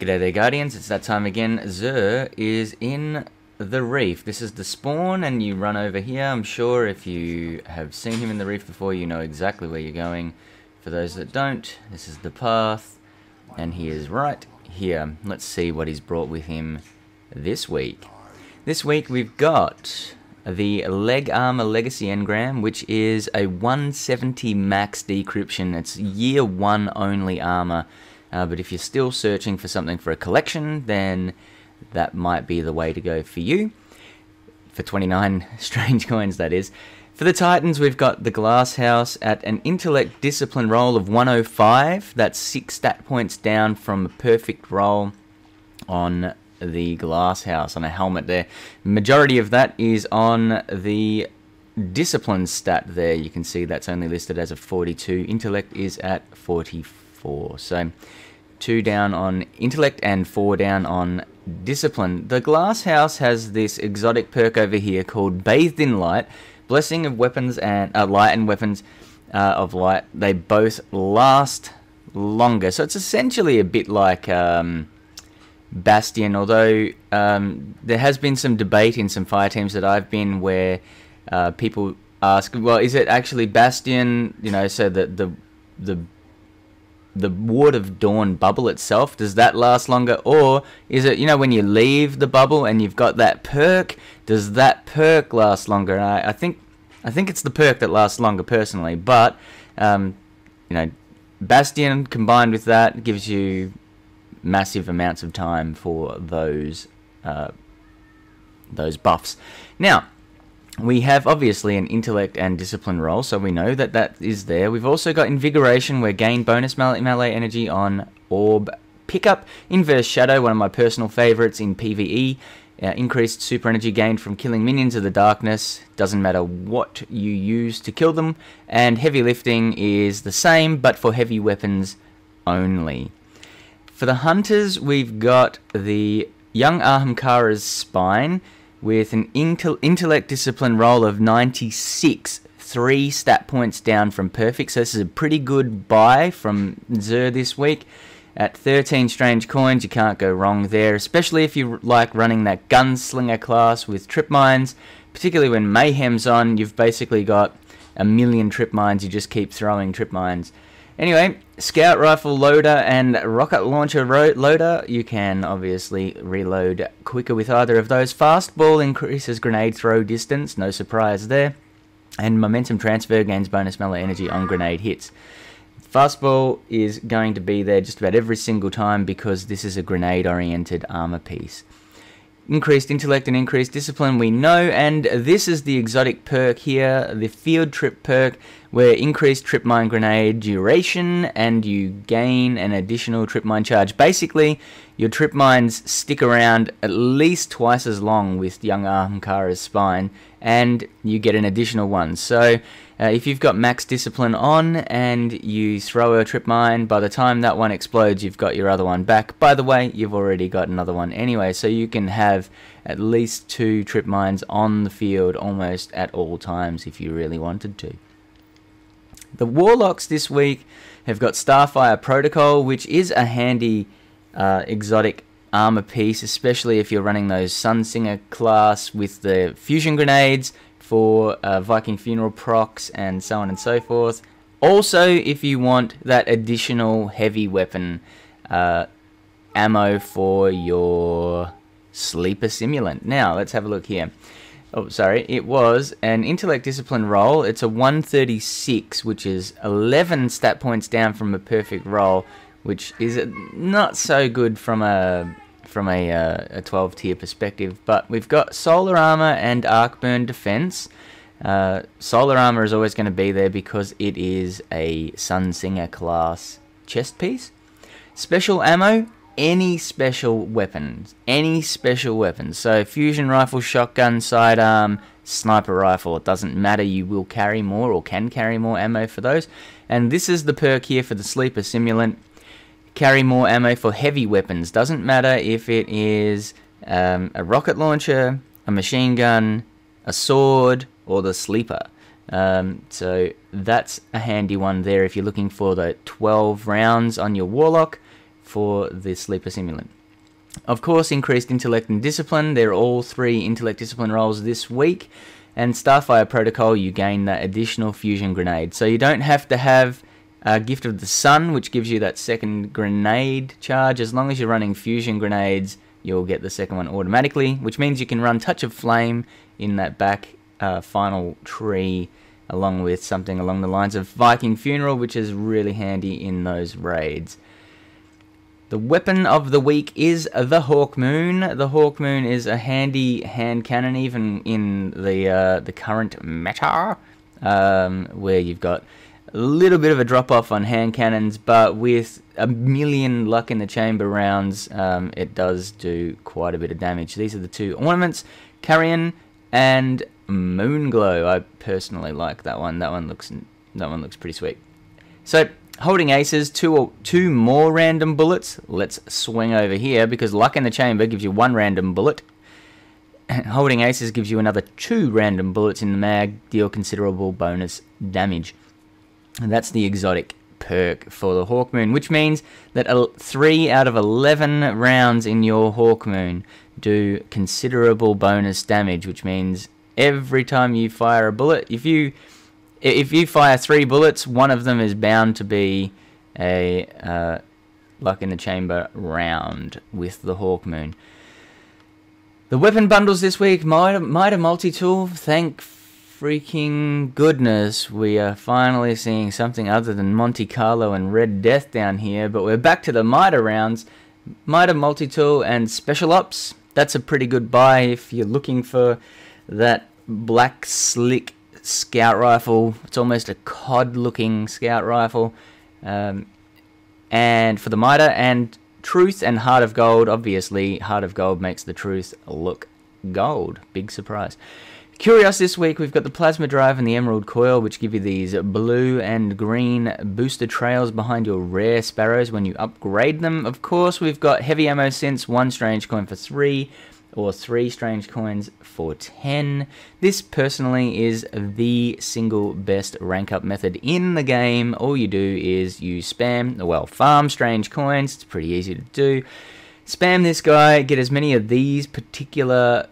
G'day there, Guardians. It's that time again. Xur is in the Reef. This is the spawn, and you run over here. I'm sure if you have seen him in the Reef before, you know exactly where you're going. For those that don't, this is the path, and he is right here. Let's see what he's brought with him this week. This week we've got the Leg Armor Legacy Engram, which is a 170 max decryption. It's year 1 only armor. But if you're still searching for something for a collection, then that might be the way to go for you. For 29 strange coins, that is. For the Titans, we've got the Glass House at an Intellect Discipline roll of 105. That's 6 stat points down from a perfect roll on the Glass House, on a helmet there. Majority of that is on the Discipline stat there. You can see that's only listed as a 42. Intellect is at 44. So 2 down on Intellect and 4 down on Discipline. The Glass House has this exotic perk over here called Bathed in Light. Blessing of Weapons and Light and Weapons of Light. They both last longer. So it's essentially a bit like Bastion, although there has been some debate in some fire teams that I've been where people ask, well, is it actually Bastion, you know, so that the Ward of Dawn bubble itself, does that last longer? Or is it, you know, when you leave the bubble and you've got that perk, does that perk last longer? And I think it's the perk that lasts longer personally, but you know, Bastion combined with that gives you massive amounts of time for those buffs. Now, we have obviously an Intellect and Discipline roll, so we know that that is there. We've also got Invigoration, where gain bonus melee energy on Orb Pickup. Inverse Shadow, one of my personal favorites in PvE. Increased super energy gained from killing minions of the darkness. Doesn't matter what you use to kill them. And Heavy Lifting is the same, but for heavy weapons only. For the Hunters, we've got the Young Ahamkara's Spine, with an Intellect Discipline roll of 96, 3 stat points down from perfect. So this is a pretty good buy from Xur this week. At 13 strange coins, you can't go wrong there, especially if you like running that Gunslinger class with trip mines. Particularly when Mayhem's on, you've basically got a million trip mines, you just keep throwing trip mines. Anyway, Scout Rifle Loader and Rocket Launcher Loader, you can obviously reload quicker with either of those. Fastball increases grenade throw distance, no surprise there. And Momentum Transfer gains bonus melee energy on grenade hits. Fastball is going to be there just about every single time because this is a grenade-oriented armor piece. Increased Intellect and Increased Discipline, we know, and this is the exotic perk here, the Field Trip perk, where increased trip mine grenade duration and you gain an additional trip mine charge. Basically, your trip mines stick around at least twice as long with Young Ahamkara's Spine, and you get an additional one. So if you've got max discipline on and you throw a trip mine, by the time that one explodes, you've got your other one back. By the way, you've already got another one anyway, so you can have at least 2 trip mines on the field almost at all times if you really wanted to. The Warlocks this week have got Starfire Protocol, which is a handy exotic armor piece, especially if you're running those Sunsinger class with the fusion grenades for Viking Funeral procs and so on and so forth. Also, if you want that additional heavy weapon ammo for your Sleeper Simulant. Now, let's have a look here. Oh, sorry, it was an Intellect Discipline roll. It's a 136, which is 11 stat points down from a perfect roll, which is not so good from a 12 tier perspective. But we've got Solar Armor and Arcburn Defense. Solar Armor is always going to be there because it is a Sunsinger class chest piece. Special Ammo, any special weapons. So fusion rifle, shotgun, sidearm, sniper rifle, it doesn't matter, you will carry more or can carry more ammo for those. And this is the perk here for the Sleeper Simulant. Carry more ammo for heavy weapons. Doesn't matter if it is a rocket launcher, a machine gun, a sword, or the Sleeper. So that's a handy one there if you're looking for the 12 rounds on your Warlock. for the Sleeper Simulant. Of course, increased intellect and discipline. They're all 3 intellect discipline rolls this week. And Starfire Protocol, you gain that additional fusion grenade. So you don't have to have Gift of the Sun, which gives you that second grenade charge. As long as you're running fusion grenades, you'll get the second one automatically, which means you can run Touch of Flame in that back final tree, along with something along the lines of Viking Funeral, which is really handy in those raids. The weapon of the week is the Hawkmoon. The Hawkmoon is a handy hand cannon, even in the current meta, where you've got a little bit of a drop-off on hand cannons, but with a million luck in the chamber rounds, it does do quite a bit of damage. These are the 2 ornaments, Carrion and Moonglow. I personally like that one. That one looks pretty sweet. So, holding aces, two more random bullets. Let's swing over here, because luck in the chamber gives you 1 random bullet. Holding aces gives you another 2 random bullets in the mag, deal considerable bonus damage. And that's the exotic perk for the Hawkmoon, which means that 3 out of 11 rounds in your Hawkmoon do considerable bonus damage, which means every time you fire a bullet, if you fire 3 bullets, one of them is bound to be a luck in the chamber round with the Hawkmoon. The weapon bundles this week, Mitre Multi-Tool. Thank freaking goodness we are finally seeing something other than Monte Carlo and Red Death down here, but we're back to the Mitre rounds. Mitre Multi-Tool and Special Ops. That's a pretty good buy if you're looking for that black slick scout rifle. It's almost a COD looking scout rifle. And for the Mitre, and Truth and Heart of Gold. Obviously Heart of Gold makes the Truth look gold. Big surprise. Curious this week, we've got the Plasma Drive and the Emerald Coil, which give you these blue and green booster trails behind your rare Sparrows when you upgrade them. Of course, we've got Heavy Ammo Synths, 1 strange coin for 3, or 3 strange coins for 10. This personally is the single best rank up method in the game. All you do is you farm strange coins. It's pretty easy to do. Spam this guy, get as many of these particular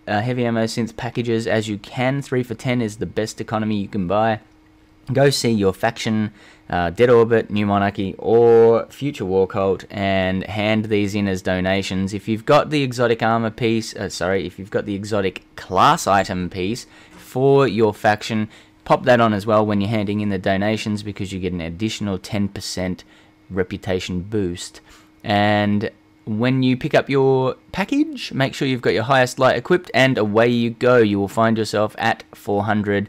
Heavy Ammo Synth packages as you can. 3 for 10 is the best economy you can buy. Go see your faction, Dead Orbit, New Monarchy, or Future War Cult, and hand these in as donations. If you've got the exotic armor piece, if you've got the exotic class item piece for your faction, pop that on as well when you're handing in the donations, because you get an additional 10% reputation boost. And when you pick up your package, make sure you've got your highest light equipped, and away you go. You will find yourself at 400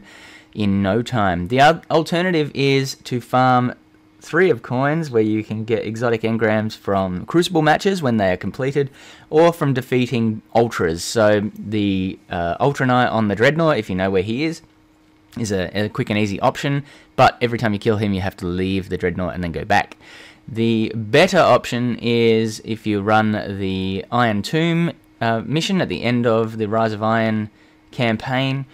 in no time. The alternative is to farm 3 of coins, where you can get exotic engrams from Crucible matches when they are completed, or from defeating Ultras. So the Ultra Knight on the Dreadnought, if you know where he is a quick and easy option, but every time you kill him you have to leave the Dreadnought and then go back. The better option is if you run the Iron Tomb mission at the end of the Rise of Iron campaign.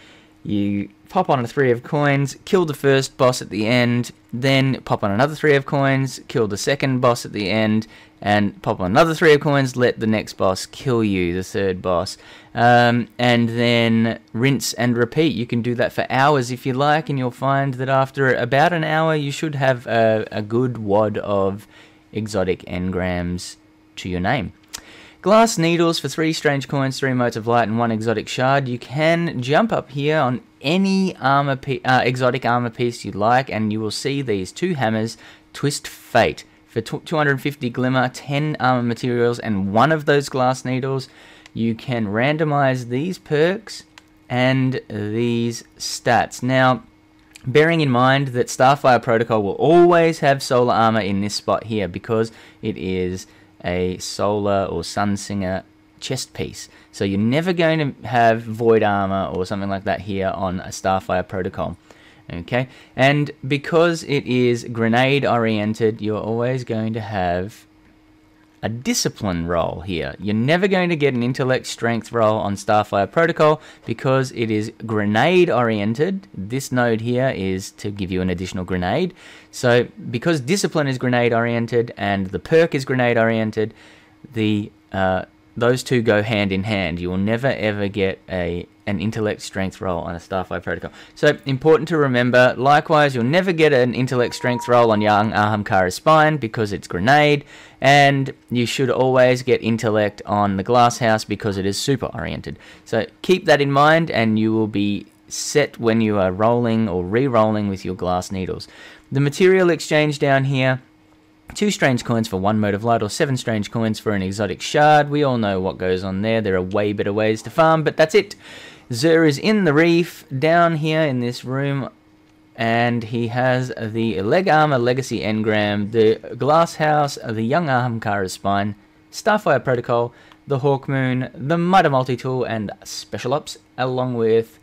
You pop on a 3 of coins, kill the first boss at the end, then pop on another 3 of coins, kill the second boss at the end, and pop on another 3 of coins, let the next boss kill you, the third boss. And then rinse and repeat. You can do that for hours if you like, and you'll find that after about an hour you should have a good wad of exotic engrams to your name. Glass needles for 3 strange coins, 3 motes of light, and 1 exotic shard. You can jump up here on any exotic armor piece you like, and you will see these 2 hammers, Twist Fate. For 250 glimmer, 10 armor materials, and 1 of those glass needles, you can randomize these perks and these stats. Now, bearing in mind that Starfire Protocol will always have solar armor in this spot here, because it is a solar or Sunsinger chest piece. So you're never going to have void armor or something like that here on a Starfire Protocol. Okay, and because it is grenade oriented, you're always going to have a discipline roll here. You're never going to get an intellect strength roll on Starfire Protocol because it is grenade oriented. This node here is to give you an additional grenade. So because discipline is grenade oriented and the perk is grenade oriented, those two go hand in hand. You will never ever get an intellect strength roll on a Starfire Protocol. So important to remember. Likewise, you'll never get an intellect strength roll on young Ahamkara's Spine because it's grenade, and you should always get intellect on the Glass House because it is super oriented. So keep that in mind and you will be set when you are rolling or re-rolling with your glass needles. The material exchange down here, 2 strange coins for 1 mode of light, or 7 strange coins for an exotic shard. We all know what goes on there. There are way better ways to farm, but that's it. Xur is in the Reef, down here in this room, and he has the Leg Armor Legacy Engram, the Glass House, the Young Ahamkara's Spine, Starfire Protocol, the Hawkmoon, the Mitre Multi-Tool, and Special Ops, along with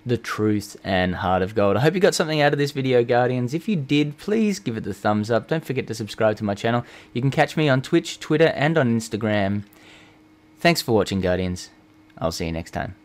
the Truth and Heart of Gold. I hope you got something out of this video, Guardians. If you did, please give it the thumbs up. Don't forget to subscribe to my channel. You can catch me on Twitch, Twitter, and on Instagram. Thanks for watching, Guardians. I'll see you next time.